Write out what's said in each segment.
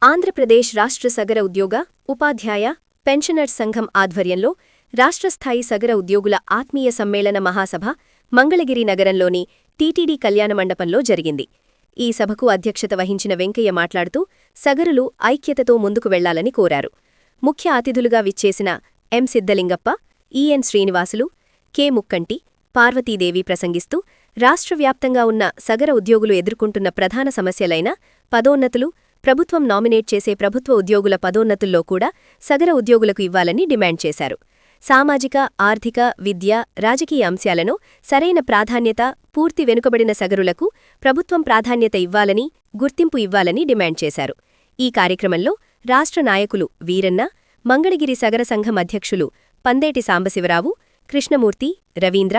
ఆంధ్రప్రదేశ్ రాష్ట్ర సగర ఉద్యోగ, ఉపాధ్యాయ, పెన్షనర్స్ సంఘం ఆధ్వర్యంలో రాష్ట్రస్థాయి సగర ఉద్యోగుల ఆత్మీయ సమ్మేళన మహాసభ మంగళగిరి నగరంలోని టీటీడీ కళ్యాణమండపంలో జరిగింది. ఈ సభకు అధ్యక్షత వహించిన వెంకయ్య మాట్లాడుతూ సగరులు ఐక్యతతో ముందుకు వెళ్లాలని కోరారు. ముఖ్య అతిథులుగా విచ్చేసిన ఎం. సిద్ధలింగప్ప, ఈఎన్. శ్రీనివాసులు, కె. ముక్కంటి, పార్వతీదేవి ప్రసంగిస్తూ రాష్ట్రవ్యాప్తంగా ఉన్న సగర ఉద్యోగులు ఎదుర్కొంటున్న ప్రధాన సమస్యలైన పదోన్నతులు, ప్రభుత్వం నామినేట్ చేసే ప్రభుత్వ ఉద్యోగుల పదోన్నతుల్లో కూడా సగర ఉద్యోగులకు ఇవ్వాలని డిమాండ్ చేశారు. సామాజిక, ఆర్థిక, విద్య, రాజకీయ అంశాలను సరైన ప్రాధాన్యత, పూర్తి వెనుకబడిన సగరులకు ప్రభుత్వం ప్రాధాన్యత ఇవ్వాలని, గుర్తింపు ఇవ్వాలని డిమాండ్ చేశారు. ఈ కార్యక్రమంలో రాష్ట్ర నాయకులు వీరన్న, మంగళగిరి సగర సంఘం అధ్యక్షులు పందేటి సాంబశివరావు, కృష్ణమూర్తి, రవీంద్ర,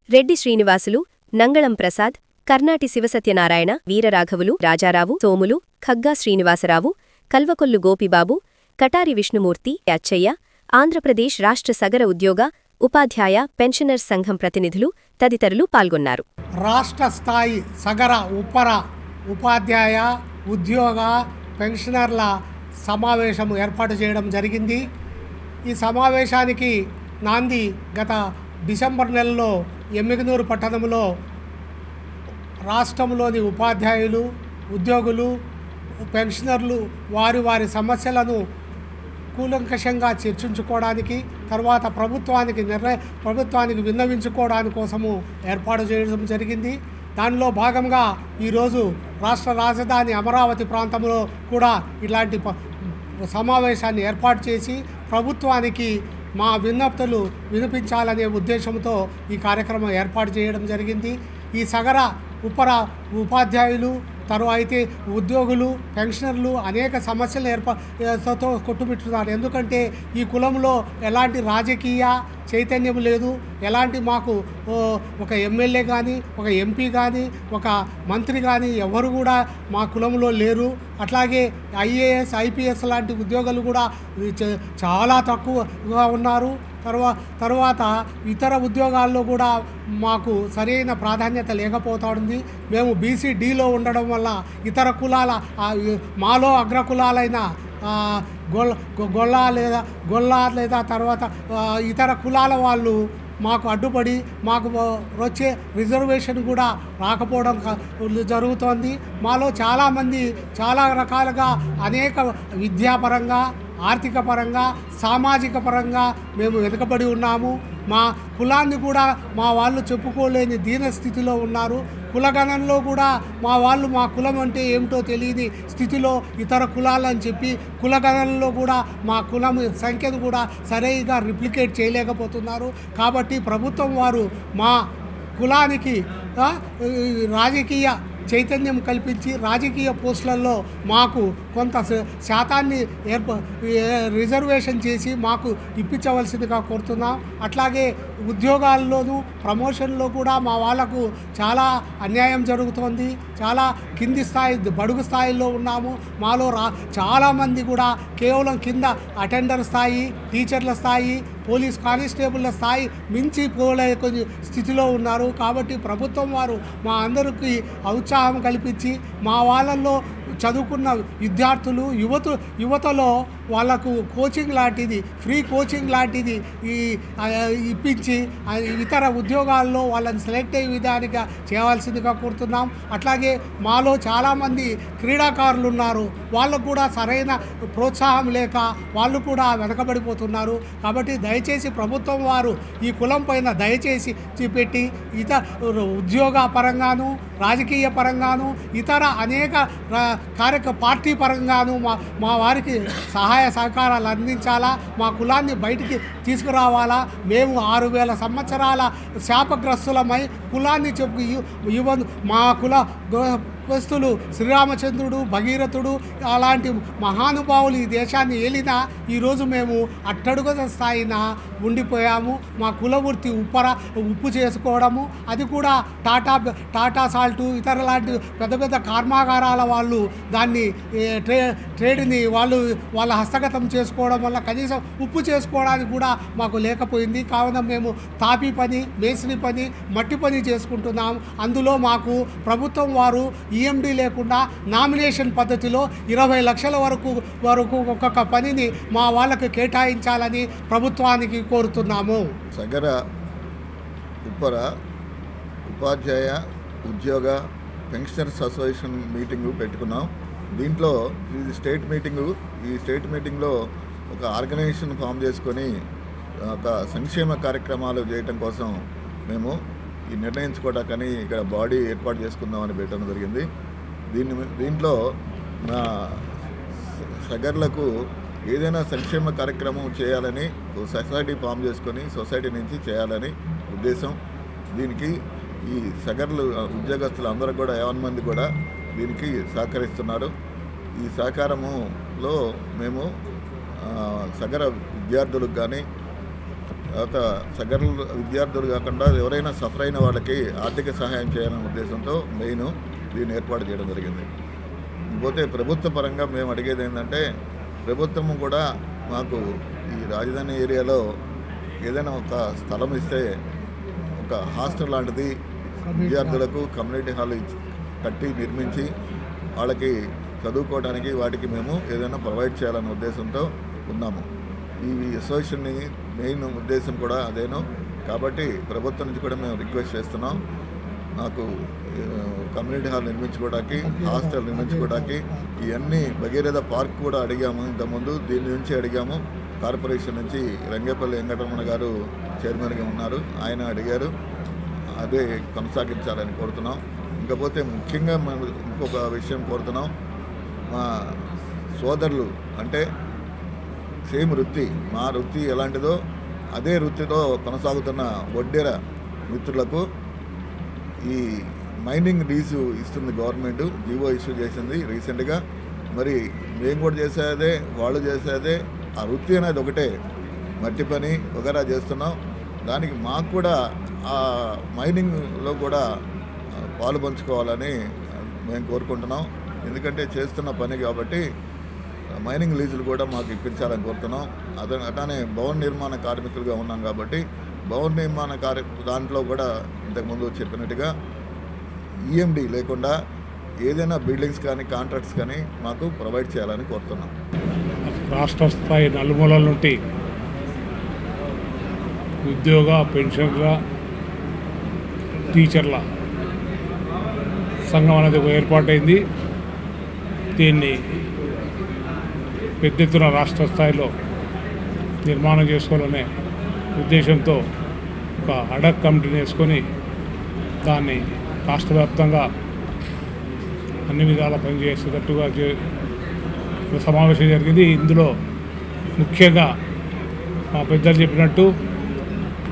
రెడ్డి శ్రీనివాసులు, నంగళం ప్రసాద్, కర్నాటి శివసత్యనారాయణ, వీరరాఘవులు, రాజారావు, సోములు, ఖగ్గా శ్రీనివాసరావు, కల్వకొల్లు గోపిబాబు, కటారి విష్ణుమూర్తి, అచ్చయ్య, ఆంధ్రప్రదేశ్ రాష్ట్ర సగర ఉద్యోగ, ఉపాధ్యాయ, పెన్షనర్స్ సంఘం ప్రతినిధులు తదితరులు పాల్గొన్నారు. రాష్ట్ర స్థాయి సగర, ఉపాధ్యాయ, ఉద్యోగ, పెన్షనర్ల సమావేశం ఏర్పాటు చేయడం జరిగింది. ఈ సమావేశానికి నాంది గత డిసెంబర్ నెలలో ఎమ్మిగనూరు పట్టణంలో రాష్ట్రంలోని ఉపాధ్యాయులు, ఉద్యోగులు, పెన్షనర్లు వారి సమస్యలను కూలంకషంగా చర్చించుకోవడానికి, తర్వాత ప్రభుత్వానికి విన్నవించుకోవడానికి కోసము ఏర్పాటు చేయడం జరిగింది. దానిలో భాగంగా ఈరోజు రాష్ట్ర రాజధాని అమరావతి ప్రాంతంలో కూడా ఇలాంటి సమావేశాన్ని ఏర్పాటు చేసి ప్రభుత్వానికి మా విజ్ఞప్తులు వినిపించాలనే ఉద్దేశంతో ఈ కార్యక్రమం ఏర్పాటు చేయడం జరిగింది. ఈ సగర ఉపాధ్యాయులు, తరువాత ఉద్యోగులు, పెన్షనర్లు అనేక సమస్యలు కొట్టుమిట్టున్నారు. ఎందుకంటే ఈ కులంలో ఎలాంటి రాజకీయ చైతన్యం లేదు, ఎలాంటి మాకు ఒక ఎమ్మెల్యే కానీ, ఒక ఎంపీ కానీ, ఒక మంత్రి కానీ ఎవరు కూడా మా కులంలో లేరు. అట్లాగే ఐఏఎస్, ఐపీఎస్ లాంటి ఉద్యోగులు కూడా చాలా తక్కువగా ఉన్నారు. తర్వాత ఇతర ఉద్యోగాల్లో కూడా మాకు సరైన ప్రాధాన్యత లేకపోతుంది. మేము బీసీ-డీలో ఉండడం వల్ల ఇతర కులాల మాలో అగ్రకులాలైన గొల్ల లేదా తర్వాత ఇతర కులాల వాళ్ళు మాకు అడ్డుపడి మాకు వచ్చే రిజర్వేషన్ కూడా రాకపోవడం జరుగుతోంది. మాలో చాలామంది చాలా రకాలుగా అనేక విద్యాపరంగా, ఆర్థిక పరంగా, సామాజిక పరంగా మేము వెనుకబడి ఉన్నాము. మా కులాన్ని కూడా మా వాళ్ళు చెప్పుకోలేని దీనస్థితిలో ఉన్నారు. కులగణంలో కూడా మా కులం అంటే ఏమిటో తెలియని స్థితిలో ఇతర కులాలని చెప్పి కులగణంలో కూడా మా కులం సంఖ్యను కూడా సరిగా రిప్లికేట్ చేయలేకపోతున్నారు. కాబట్టి ప్రభుత్వం వారు మా కులానికి రాజకీయ చైతన్యం కల్పించి రాజకీయ పోస్టులలో మాకు కొంత శాతాన్ని రిజర్వేషన్ చేసి మాకు ఇప్పించవలసిందిగా కోరుతున్నాం. అట్లాగే ఉద్యోగాల్లోనూ ప్రమోషన్లో కూడా మా వాళ్ళకు చాలా అన్యాయం జరుగుతోంది. చాలా కింది స్థాయి, బడుగు స్థాయిలో ఉన్నాము. మాలో చాలామంది కూడా కేవలం కింద అటెండర్ స్థాయి, టీచర్ల స్థాయి, పోలీస్ కానిస్టేబుల్ల స్థాయి మించి పోలే స్థితిలో ఉన్నారు. కాబట్టి ప్రభుత్వం వారు మా అందరికీ ఉత్సాహం కల్పించి మా వాళ్ళల్లో చదువుకున్న విద్యార్థులు, యువతలో వాళ్ళకు కోచింగ్ లాంటిది, ఫ్రీ కోచింగ్ లాంటిది ఇప్పించి ఇతర ఉద్యోగాల్లో వాళ్ళని సెలెక్ట్ అయ్యే విధానిగా చేయవలసిందిగా కోరుతున్నాం. అట్లాగే మాలో చాలామంది క్రీడాకారులు ఉన్నారు. వాళ్ళకు కూడా సరైన ప్రోత్సాహం లేక వాళ్ళు కూడా వెనకబడిపోతున్నారు. కాబట్టి దయచేసి ప్రభుత్వం వారు ఈ కులం పైన దయచేసి చూపెట్టి ఉద్యోగ పరంగాను, రాజకీయ పరంగాను, ఇతర అనేక పార్టీ పరంగాను మా వారికి సహాయ సహకారాలు అందించాలా. మా కులాన్ని బయటికి తీసుకురావాలా. మేము 6000 సంవత్సరాల శాపగ్రస్తులమై కులాన్ని మా కుల వస్తులు శ్రీరామచంద్రుడు, భగీరథుడు అలాంటి మహానుభావులు ఈ దేశాన్ని ఏలినా ఈరోజు మేము అట్టడుగున స్థాయిన ఉండిపోయాము. మా కుల వృత్తి ఉప్పు చేసుకోవడము, అది కూడా టాటా సాల్టు, ఇతర లాంటి పెద్ద కర్మాగారాల వాళ్ళు దాన్ని ట్రేడ్ని వాళ్ళ హస్తగతం చేసుకోవడం వల్ల కనీసం ఉప్పు చేసుకోవడానికి కూడా మాకు లేకపోయింది. కావున మేము తాపీ పని, మేస్త్రి పని, మట్టి పని చేసుకుంటున్నాం. అందులో మాకు ప్రభుత్వం వారు ఈఎండి లేకుండా నామినేషన్ పద్ధతిలో 20 లక్షల వరకు ఒక్కొక్క పనిని మా వాళ్ళకి కేటాయించాలని ప్రభుత్వానికి కోరుతున్నాము. సగర ఉప్పర ఉపాధ్యాయ ఉద్యోగ పెన్షనర్స్ అసోసియేషన్ మీటింగు పెట్టుకున్నాం. దీంట్లో ఇది స్టేట్ మీటింగు. ఈ స్టేట్ మీటింగ్లో ఒక ఆర్గనైజేషన్ ఫామ్ చేసుకొని ఒక సంక్షేమ కార్యక్రమాలు చేయటం కోసం మేము ఈ నిర్ణయించుకోవటానికి ఇక్కడ బాడీ ఏర్పాటు చేసుకుందామని పెట్టడం జరిగింది. దీంట్లో నా సగర్లకు ఏదైనా సంక్షేమ కార్యక్రమం చేయాలని సొసైటీ ఫామ్ చేసుకొని సొసైటీ నుంచి చేయాలని ఉద్దేశం. దీనికి ఈ సగర్లు ఉద్యోగస్తులు అందరూ కూడా 50 మంది కూడా దీనికి సహకరిస్తున్నారు. ఈ సహకారములో మేము సగర విద్యార్థులకు కానీ తర్వాత సగర్ల విద్యార్థులు కాకుండా ఎవరైనా సఫర్ అయిన వాళ్ళకి ఆర్థిక సహాయం చేయాలనే ఉద్దేశంతో మెయిన్ దీన్ని ఏర్పాటు చేయడం జరిగింది. పోతే ప్రభుత్వ పరంగా మేము అడిగేది ఏంటంటే ప్రభుత్వము కూడా మాకు ఈ రాజధాని ఏరియాలో ఏదైనా ఒక స్థలం ఇస్తే ఒక హాస్టల్ లాంటిది విద్యార్థులకు కమ్యూనిటీ హాల్ కట్టి నిర్మించి వాళ్ళకి చదువుకోవడానికి వాటికి మేము ఏదైనా ప్రొవైడ్ చేయాలనే ఉద్దేశంతో ఉన్నాము. ఈ అసోసియేషన్ మెయిన్ ఉద్దేశం కూడా అదేను. కాబట్టి ప్రభుత్వం నుంచి కూడా మేము రిక్వెస్ట్ చేస్తున్నాం. నాకు కమ్యూనిటీ హాల్ నిర్మించుకోవడానికి, హాస్టల్ నిర్మించుకోవడానికి ఇవన్నీ భగీరథ పార్క్ కూడా అడిగాము. ఇంతకుముందు దీని నుంచి అడిగాము. కార్పొరేషన్ నుంచి రంగేపల్లి వెంకటరమణ గారు చైర్మన్గా ఉన్నారు, ఆయన అడిగారు. అదే కొనసాగించాలని కోరుతున్నాం. ఇంకపోతే ముఖ్యంగా మేము ఇంకొక విషయం కోరుతున్నాం. మా సోదరులు అంటే సేమ్ వృత్తి, మా వృత్తి ఎలాంటిదో అదే వృత్తితో కొనసాగుతున్న వడ్డెర మిత్రులకు ఈ మైనింగ్ లీజు ఇస్తుంది గవర్నమెంట్, జీవో ఇష్యూ చేసింది రీసెంట్గా. మరి మేము కూడా చేసేదే, వాళ్ళు చేసేదే. ఆ వృత్తి అనేది ఒకటే, మట్టి పని వగైరా చేస్తున్నాం. దానికి మాకు కూడా ఆ మైనింగ్లో కూడా పాలు పంచుకోవాలని మేము కోరుకుంటున్నాం. ఎందుకంటే చేస్తున్న పని కాబట్టి మైనింగ్ లీజులు కూడా మాకు ఇప్పించాలని కోరుతున్నాం. అట్లానే భవన నిర్మాణ కార్మికులుగా ఉన్నాం కాబట్టి భవన నిర్మాణ దాంట్లో కూడా ఇంతకుముందు చెప్పినట్టుగా ఈఎండి లేకుండా ఏదైనా బిల్డింగ్స్ కానీ కాంట్రాక్ట్స్ కానీ మాకు ప్రొవైడ్ చేయాలని కోరుతున్నాం. రాష్ట్ర స్థాయి నలుమూలల నుండి ఉద్యోగ పెన్షన్ల టీచర్ల సంఘం అనేది ఏర్పాటైంది. దీన్ని పెద్ద ఎత్తున రాష్ట్ర స్థాయిలో నిర్మాణం చేసుకోవాలనే ఉద్దేశంతో ఒక అడక్ కమిటీని వేసుకొని దాన్ని రాష్ట్ర వ్యాప్తంగా అన్ని విధాలా పనిచేసేటట్టుగా సమావేశం జరిగింది. ఇందులో ముఖ్యంగా మా పెద్దలు చెప్పినట్టు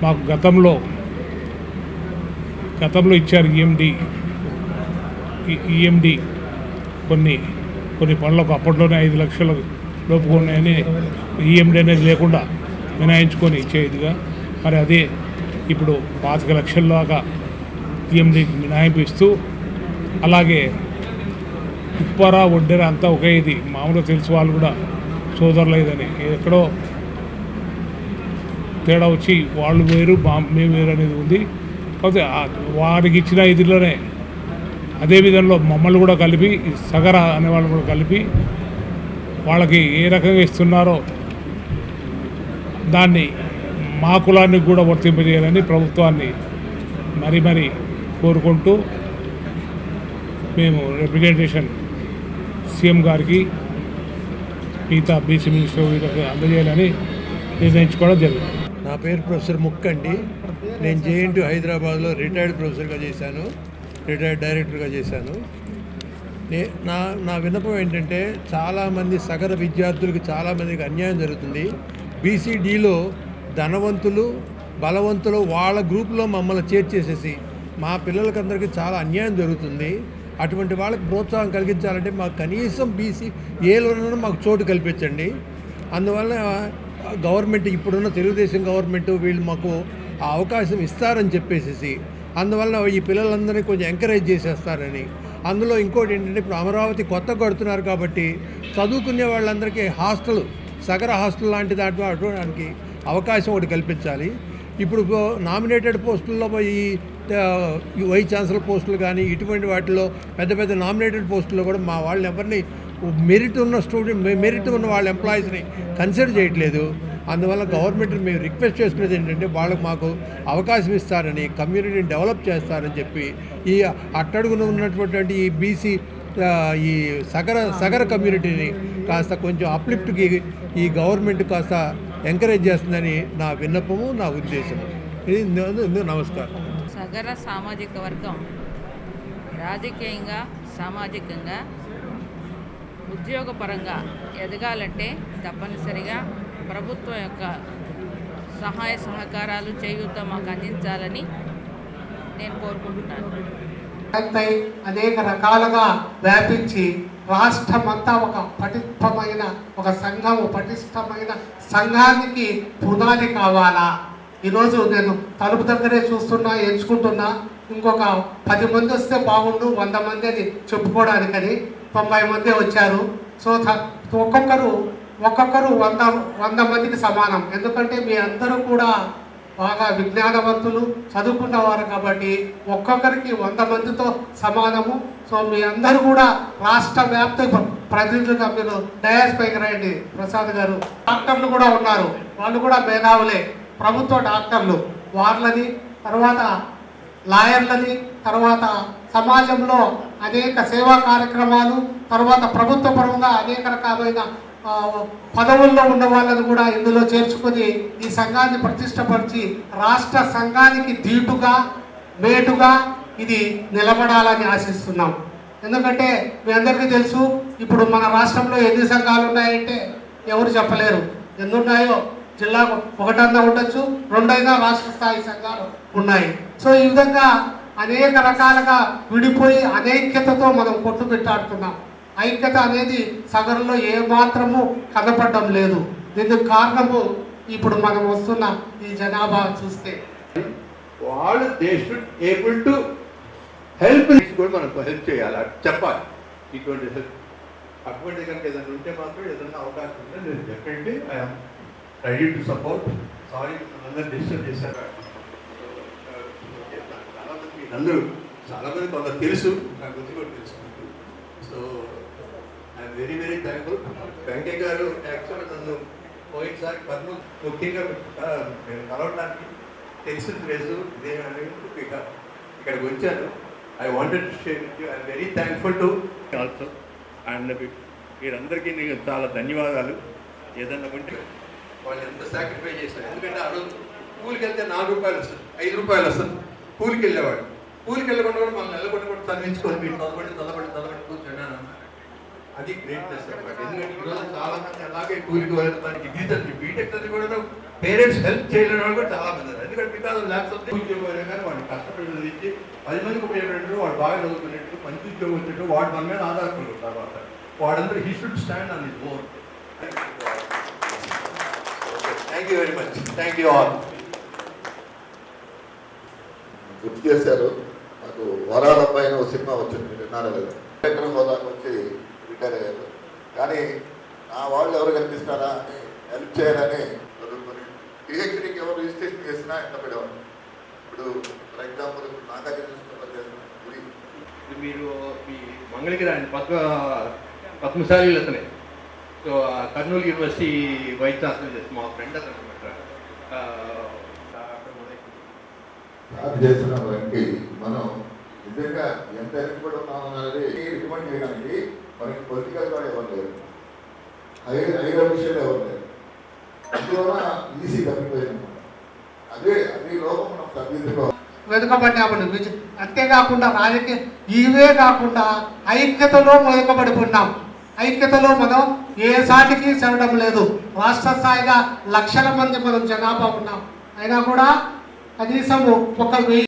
మాకు గతంలో ఇచ్చారు ఈఎండి కొన్ని పనులకు అప్పట్లోనే 5 లక్షల లోపు ఉన్నాయని ఈఎండి అనేది లేకుండా మినాయించుకొని ఇచ్చేదిగా. మరి అదే ఇప్పుడు 25 లక్షల దాకా ఈఎండికి మినహాయింపు ఇస్తూ, అలాగే ఉప్పర వడ్డెర అంతా ఒకే ఇది. మామూలుగా తెలుసు వాళ్ళు కూడా సోదరులు ఇదని, ఎక్కడో తేడా వచ్చి వాళ్ళు వేరు మేము వేరు అనేది ఉంది. కాకపోతే వారికి ఇచ్చిన ఇదిలోనే అదే విధంలో మమ్మల్ని కూడా కలిపి సగర అనే వాళ్ళు కూడా కలిపి వాళ్ళకి ఏ రకంగా ఇస్తున్నారో దాన్ని మా కులానికి కూడా వర్తింపజేయాలని ప్రభుత్వాన్ని మరీ కోరుకుంటూ మేము రిప్రజెంటేషన్ సీఎం గారికి మిగతా బీసీ మినిస్టర్ వీళ్ళకి అందజేయాలని నిర్ణయించుకోవడం జరిగింది. నా పేరు ప్రొఫెసర్ ముక్కండి. నేను జేఎన్టీ హైదరాబాద్లో రిటైర్డ్ ప్రొఫెసర్గా చేశాను, రిటైర్డ్ డైరెక్టర్గా చేశాను. నా విన్నపం ఏంటంటే చాలామంది సగర విద్యార్థులకు చాలామందికి అన్యాయం జరుగుతుంది. బీసీడీలో ధనవంతులు బలవంతులు వాళ్ళ గ్రూప్లో మమ్మల్ని చేర్చేసేసి మా పిల్లలకందరికీ చాలా అన్యాయం జరుగుతుంది. అటువంటి వాళ్ళకి ప్రోత్సాహం కలిగించాలంటే మాకు కనీసం బీసీ ఏలోనూ మాకు చోటు కల్పించండి. అందువల్ల గవర్నమెంట్, ఇప్పుడున్న తెలుగుదేశం గవర్నమెంట్ వీళ్ళు మాకు ఆ అవకాశం ఇస్తారని చెప్పేసి, అందువల్ల ఈ పిల్లలందరినీ కొంచెం ఎంకరేజ్ చేసేస్తారని. అందులో ఇంకోటి ఏంటంటే ఇప్పుడు అమరావతి కొత్త కడుతున్నారు కాబట్టి చదువుకునే వాళ్ళందరికీ హాస్టల్, సగర హాస్టల్ లాంటి దానికి అవకాశం ఒకటి కల్పించాలి. ఇప్పుడు నామినేటెడ్ పోస్టుల్లో ఈ వైస్ ఛాన్సలర్ పోస్టులు కానీ ఇటువంటి వాటిలో పెద్ద పెద్ద నామినేటెడ్ పోస్టుల్లో కూడా మా వాళ్ళని ఎవరిని మెరిట్ ఉన్న మెరిట్ ఉన్న వాళ్ళ ఎంప్లాయీస్ని కన్సిడర్ చేయట్లేదు. అందువల్ల గవర్నమెంట్ మేము రిక్వెస్ట్ చేసుకునేది ఏంటంటే వాళ్ళకు మాకు అవకాశం ఇస్తారని, కమ్యూనిటీని డెవలప్ చేస్తారని చెప్పి ఈ అట్టడుగున ఉన్నటువంటి ఈ బీసీ ఈ సగర కమ్యూనిటీని కాస్త కొంచెం అప్లిఫ్ట్కి ఈ గవర్నమెంట్ కాస్త ఎంకరేజ్ చేస్తుందని నా విన్నపము, నా ఉద్దేశం. ఇది నమస్కారం. సగర సామాజిక వర్గం రాజకీయంగా, సామాజికంగా, ఉద్యోగపరంగా ఎదగాలంటే తప్పనిసరిగా ప్రభుత్వం యొక్క సహాయ సహకారాలు చేయూత మాకు అందించాలని నేను కోరుకుంటున్నాను. అనేక రకాలుగా వ్యాపించి రాష్ట్రమంతా ఒక పటిష్టమైన ఒక సంఘం, పటిష్టమైన సంఘానికి పునాది కావాలా. ఈరోజు నేను తలుపు దగ్గరే చూస్తున్నా, ఎంచుకుంటున్నా. ఇంకొక 10 మంది వస్తే బాగుండు, 100 మంది అని చెప్పుకోవడానికని 90 మంది వచ్చారు. సో ఒక్కొక్కరు 100 మందికి సమానం. ఎందుకంటే మీ అందరూ కూడా బాగా విజ్ఞానవంతులు, చదువుకున్నవారు కాబట్టి ఒక్కొక్కరికి 100 మందితో సమానము. సో మీ అందరూ కూడా రాష్ట్ర వ్యాప్త ప్రతినిధులుగా మీరు డయాస్ పైకి రండి. ప్రసాద్ గారు, డాక్టర్లు కూడా ఉన్నారు, వాళ్ళు కూడా మేధావులే, ప్రభుత్వ డాక్టర్లు. వాళ్ళని, తర్వాత లాయర్లని, తర్వాత సమాజంలో అనేక సేవా కార్యక్రమాలు, తర్వాత ప్రభుత్వ పరంగా అనేక రకమైన పదవుల్లో ఉన్న వాళ్ళని కూడా ఇందులో చేర్చుకొని ఈ సంఘాన్ని ప్రతిష్టపరిచి రాష్ట్ర సంఘానికి ధీటుగా, మేటుగా ఇది నిలబడాలని ఆశిస్తున్నాం. ఎందుకంటే మీ అందరికీ తెలుసు, ఇప్పుడు మన రాష్ట్రంలో ఎన్ని సంఘాలు ఉన్నాయంటే ఎవరు చెప్పలేరు. ఎన్ని ఉన్నాయో జిల్లాకు 1 ఉండొచ్చు, 2 రాష్ట్ర స్థాయి సంఘాలు ఉన్నాయి. సో ఈ విధంగా అనేక రకాలుగా విడిపోయి అనైక్యతతో మనం కొట్టు పెట్టాడుతున్నాం. ఐక్యత అనేది సగరులో ఏమాత్రము కనపడడం లేదు. దీనికి కారణము ఇప్పుడు మనం వస్తున్న ఈ జనాభా చూస్తే వాళ్ళు they should able to help కూడా మనకు హెల్ప్ చేయాలి, చెప్పాలి. ఇటువంటి హెల్ప్ అటువంటి కనుక ఏదైనా ఉంటే మాత్రం ఏదైనా అవకాశం ఉంటే నేను definitely I'm ready to support. Sorry అందరూ డిస్టర్బ్ చేశారు. అందరూ చాలామంది కొంత తెలుసు, నాకు గురించి కూడా తెలుసు. So I'm very very thankful. Venkaiah గారు యాక్చువల్గా నన్ను పోయినసారి కర్నూలు ముఖ్యంగా నేను కలవడానికి తెలిసిన ప్లేసు ఇదేనని ఇక్కడికి వచ్చాను. I wanted to share with you. I'm very thankful to also. And వీరందరికీ నీకు చాలా ధన్యవాదాలు. ఏదన్నా ఉంటే వాళ్ళు ఎంత సాక్రిఫై చేశారు. ఎందుకంటే ఆ రోజు కూలికి వెళ్తే 4 రూపాయలు వస్తుంది, 5 రూపాయలు వస్తుంది. కూలికి వెళ్ళేవాడు. కూలికి వెళ్ళకుండా కూడా మనం నిలబడి కూడా చదివించుకొని మీరు తలబడి కూర్చొని అది గ్రేట్నెస్ అనమాట. ఎందుకంటే ఈరోజు చాలా మంది అలాగే కూలికి వెళ్తారు. డిగ్రీ బీటెక్ చదివి కూడా పేరెంట్స్ హెల్ప్ చేయలేని వాళ్ళు కూడా చాలా మంది. ఎందుకంటే బికాస్ ల్యాబ్స్ ఆఫ్ ఉద్యోగం కానీ వాడిని కష్టపడి చదివించి 10 మందికి ఉపయోగపడేటట్టు, వాడు బాగా చదువుకునేట్టు, మంచి ఉద్యోగం వచ్చేట్టు వాడు మన మీద ఆధారపడి తర్వాత వాడందరూ he should stand on his own. Thank you very much. Thank you all. గుర్తు చేశారు. నాకు వరాల పైన ఒక సినిమా వచ్చింది, మీరు విన్నారా లేదా? డైరెక్టర్ హోదాకు వచ్చి రిటైర్ అయ్యారు. కానీ నా వాళ్ళు ఎవరు కనిపిస్తారా అని హెల్ప్ చేయాలని చదువుకొని పిహెచ్డీకి ఎవరు రిజిస్ట్రేషన్ చేసినా ఎంత పడేవాడు. ఇప్పుడు ఫర్ ఎగ్జాంపుల్ నాగార్జున మీరు ఈ మంగళగిరి ఆయన పద్మశాలీలు అతనే. So Kurnool university vice chancellor చేసి మా ఫ్రెండ్ అతను అనమాట. చేసిన వారికి మనం నిజంగా ఎంత ఎన్నికబడి ఉన్నామన్నది రికమెండ్ చేయడానికి మనకి పొలిటికల్ కూడా ఎవరు లేరు, హైర్ అఫీషియల్ ఎవరు లేరు. అందువల్ల ఈసీ తప్పిపోయింది. అదే లోపం మనం తగ్గించుకోవాలి. వెనుకబడినామని అంతేకాకుండా రాజకీయ ఇవే కాకుండా ఐక్యతలో వెనుకబడిపోయినాం. ఐక్యతలో మనం ఏ సాటికి చేరడం లేదు. రాష్ట్ర స్థాయిగా లక్షల మంది మనం జనాభా ఉన్నాం. అయినా కూడా కనీసము 1000